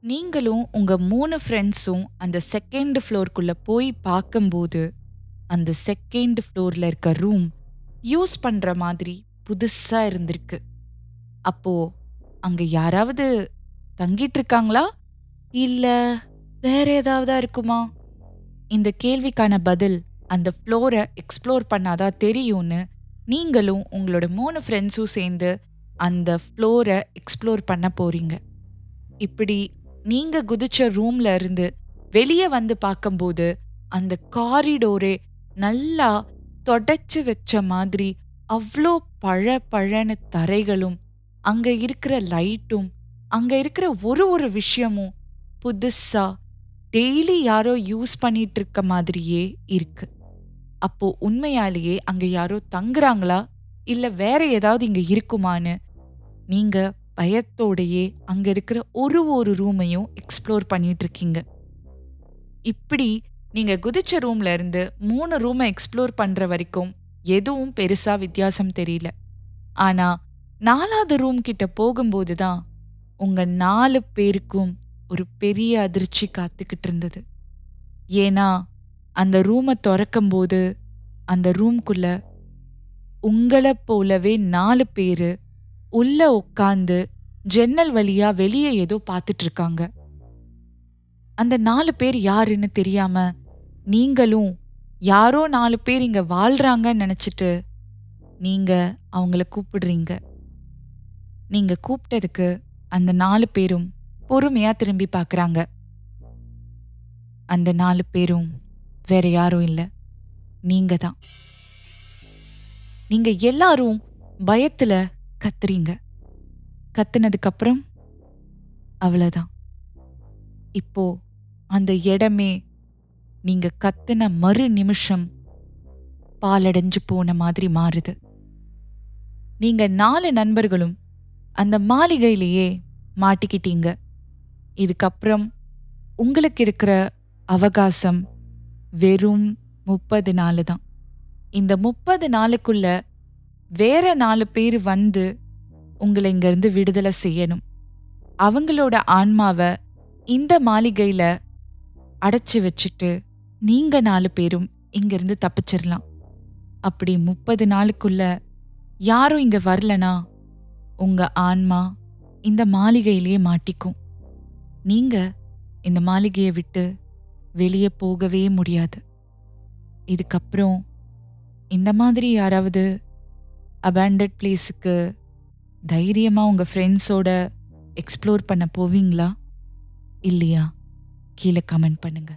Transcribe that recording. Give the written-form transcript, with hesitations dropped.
நீங்களும் உங்க 3 ஃப்ரெண்ட்ஸும் அந்த 2nd ஃப்ளோர்க்குள்ள போய் பார்க்கும்போது, அந்த 2nd ஃப்ளோர்ல இருக்க ரூம் யூஸ் பண்ற மாதிரி புதுசா இருந்திருக்கு. அப்போ அங்க யாராவது தங்கிட்டு இருக்காங்களா? இல்ல வேற ஏதாவதா இருக்குமா? இந்த கேள்விக்கான பதில் அந்த ஃப்ளோர எக்ஸ்ப்ளோர் பண்ணா தான் தெரியும்னு, நீங்களும் உங்களோட 3 ஃப்ரெண்ட்ஸும் சேர்ந்து அந்த ஃப்ளோர எக்ஸ்ப்ளோர் பண்ண போறீங்க. இப்படி நீங்க குதிச்ச ரூம்ல இருந்து வெளிய வந்து பார்க்கும்போது, அந்த காரிடோரே நல்லா தொடச்சு வச்ச மாதிரி அவ்ளோ பளபளன்னு தரைகளும், அங்க இருக்கிற லைட்டும், அங்க இருக்கிற ஒரு ஒரு விஷயமும் புதுசா டெய்லி யாரோ யூஸ் பண்ணிட்டு இருக்க மாதிரியே இருக்கு. அப்போ உண்மையாலேயே அங்க யாரோ தங்குறாங்களா? இல்ல வேற ஏதாவது இங்க இருக்குமான்னு நீங்க பயத்தோடயே அங்க இருக்கிற ஒரு ஒரு ரூமையும் எக்ஸ்ப்ளோர் பண்ணிட்டு இருக்கீங்க. இப்படி நீங்க குதிச்ச ரூம்ல இருந்து 3 ரூம எக்ஸ்ப்ளோர் பண்ற வரைக்கும் எதுவும் பெருசா வித்தியாசம் தெரியல. ஆனா 4வது ரூம் கிட்ட போகும்போது தான் உங்க 4 பேருக்கும் ஒரு பெரிய அதிர்ச்சி காத்துக்கிட்டு இருந்தது. ஏன்னா அந்த ரூம தொறக்கும்போது அந்த ரூம்குள்ள உங்கள போலவே 4 பேரு உள்ள உட்கார்ந்து ஜன்னல் வழியா வெளிய ஏதோ பார்த்துட்டு இருக்காங்க. அந்த 4 பேர் யாருன்னு தெரியாம, நீங்களும் யாரோ 4 பேர் இங்க வாழ்றாங்கன்னு நெனச்சுட்டு, நீங்க அவங்கள கூப்பிடுறீங்க. நீங்க கூப்ட்டதுக்கு அந்த 4 பேரும் பொறுமையா திரும்பி பார்க்குறாங்க. அந்த 4 பேரும் வேற யாரும் இல்ல. நீங்க தான். நீங்க எல்லாரும் பயத்துல கத்துறீங்க. கத்துனதுக்கு அப்புறம் அவ்வளதான். இப்போ அந்த இடமே நீங்க கத்துன மறு நிமிஷம் பாழடைஞ்சு போன மாதிரி மாறுது. நீங்க 4 நண்பர்களும் அந்த மாளிகையிலேயே மாட்டிக்கிட்டீங்க. இதுக்கப்புறம் உங்களுக்கு இருக்கிற அவகாசம் வெறும் 30 நாளு தான். இந்த 30 நாளுக்குள்ள வேற 4 பேரு வந்து உங்கள இங்கருந்து விடுதலை செய்யணும். அவங்களோட ஆன்மாவ இந்த மாளிகையில அடைச்சு வச்சுட்டு, நீங்க 4 பேரும் இங்கிருந்து தப்பிச்சிரலாம். அப்படி 30 நாளுக்குள்ள யாரும் இங்க வரலனா, உங்க ஆன்மா இந்த மாளிகையிலேயே மாட்டிக்கும். நீங்க இந்த மாளிகைய விட்டு வெளிய போகவே முடியாது. இதுக்கப்புறம் இந்த மாதிரி யாராவது அபாண்டட் பிளேஸுக்கு தைரியமா உங்க ஃப்ரெண்ட்ஸோட எக்ஸ்ப்ளோர் பண்ண போவீங்களா? இல்லையா? கீழ கமெண்ட் பண்ணுங்க.